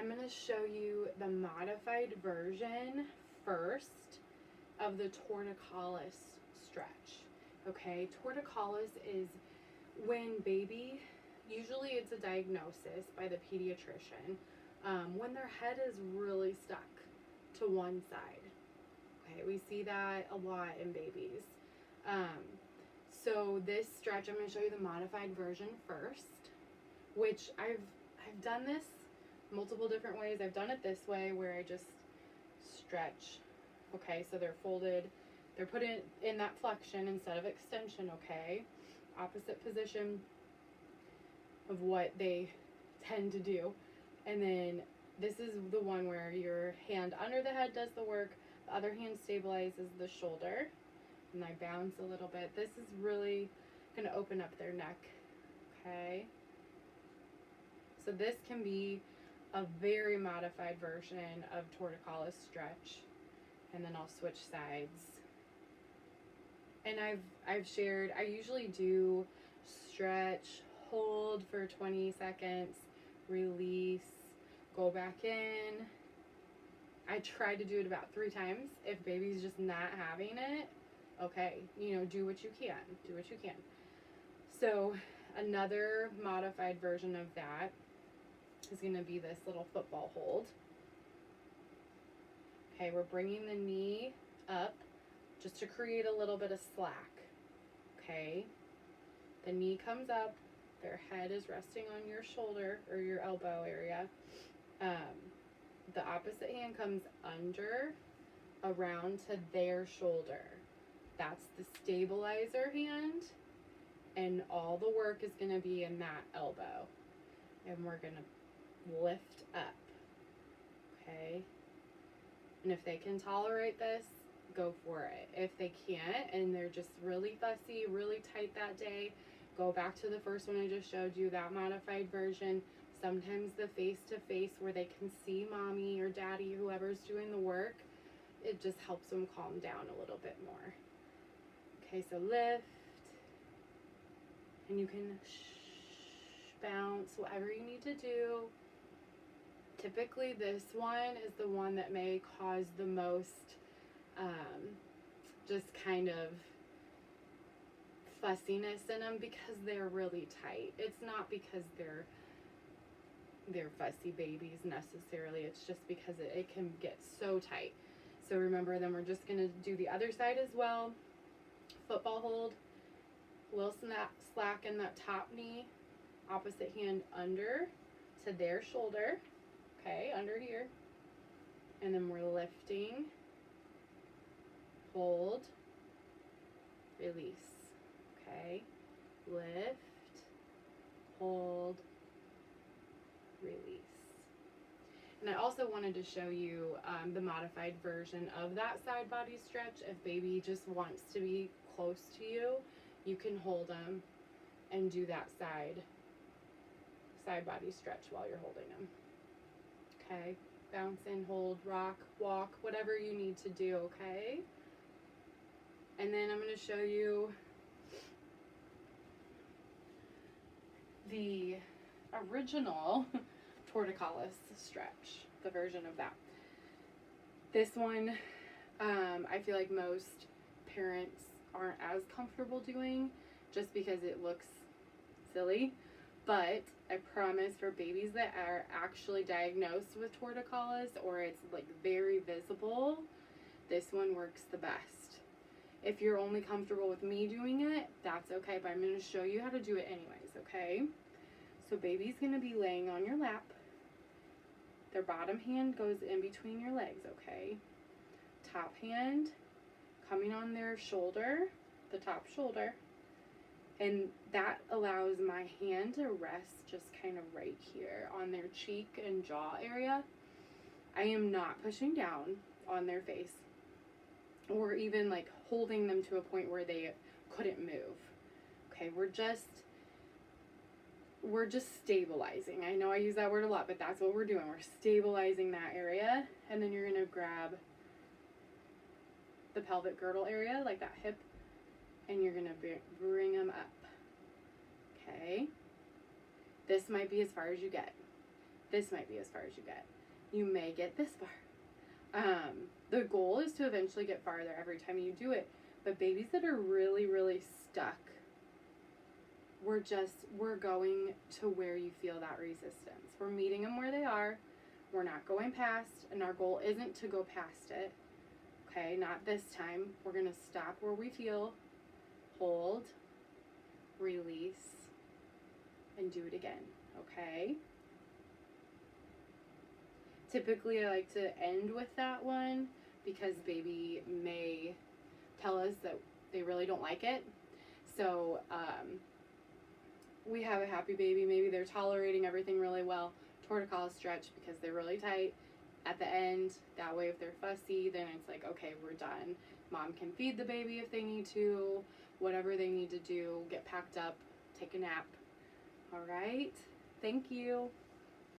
I'm going to show you the modified version first of the torticollis stretch. Okay, torticollis is when baby, usually it's a diagnosis by the pediatrician, when their head is really stuck to one side. Okay, we see that a lot in babies. So this stretch, I'm going to show you the modified version first, which I've done this multiple different ways. I've done it this way where I just stretch. Okay, so they're folded, they're put in that flexion instead of extension. Okay, opposite position of what they tend to do. And then this is the one where your hand under the head does the work, the other hand stabilizes the shoulder, and I bounce a little bit. This is really going to open up their neck. Okay, so this can be a very modified version of torticollis stretch. And then I'll switch sides. And I've shared, I usually do stretch, hold for 20 seconds, release, go back in. I try to do it about 3 times. If baby's just not having it, okay, do what you can. Do what you can. So another modified version of that is going to be this little football hold. Okay, we're bringing the knee up just to create a little bit of slack. Okay, the knee comes up, their head is resting on your shoulder or your elbow area. The opposite hand comes under, around to their shoulder. That's the stabilizer hand, and all the work is going to be in that elbow. And we're going to lift up. Okay. And if they can tolerate this, go for it. If they can't and they're just really fussy, really tight that day, go back to the first one I just showed you, that modified version. Sometimes the face-to-face where they can see mommy or daddy, whoever's doing the work, it just helps them calm down a little bit more. Okay, so lift. And you can bounce, whatever you need to do. Typically this one is the one that may cause the most just kind of fussiness in them because they're really tight. It's not because they're fussy babies necessarily. It's just because it can get so tight. So remember, then we're just going to do the other side as well. Football hold, little slack in that top knee, opposite hand under to their shoulder. Okay, under here. And then we're lifting, hold, release. Okay, lift, hold, release. And I also wanted to show you the modified version of that side body stretch. If baby just wants to be close to you, you can hold them and do that side body stretch while you're holding them. Okay, bounce in, hold, rock, walk, whatever you need to do, okay? And then I'm going to show you the original torticollis stretch, the version of that. This one, I feel like most parents aren't as comfortable doing just because it looks silly. But I promise, for babies that are actually diagnosed with torticollis or it's like very visible, this one works the best. If you're only comfortable with me doing it, that's okay, but I'm going to show you how to do it anyways, okay? So baby's going to be laying on your lap. Their bottom hand goes in between your legs, okay? Top hand coming on their shoulder, the top shoulder. And that allows my hand to rest just kind of right here on their cheek and jaw area. I am not pushing down on their face or even like holding them to a point where they couldn't move. Okay, we're just stabilizing. I know I use that word a lot, but that's what we're doing. We're stabilizing that area. And then you're going to grab the pelvic girdle area, like that hip, and you're going to bring them up. Okay. This might be as far as you get. this might be as far as you get. You may get this far. The goal is to eventually get farther every time you do it. But babies that are really, really stuck, we're going to where you feel that resistance. We're meeting them where they are. We're not going past, and our goal isn't to go past it. Okay, not this time. We're going to stop where we feel, hold, release, and do it again. Okay? Typically, I like to end with that one because baby may tell us that they really don't like it. So, we have a happy baby. Maybe they're tolerating everything really well. Torticollis stretch because they're really tight at the end. That way, if they're fussy, then it's like, okay, we're done. Mom can feed the baby if they need to, whatever they need to do, get packed up, take a nap. All right. Thank you.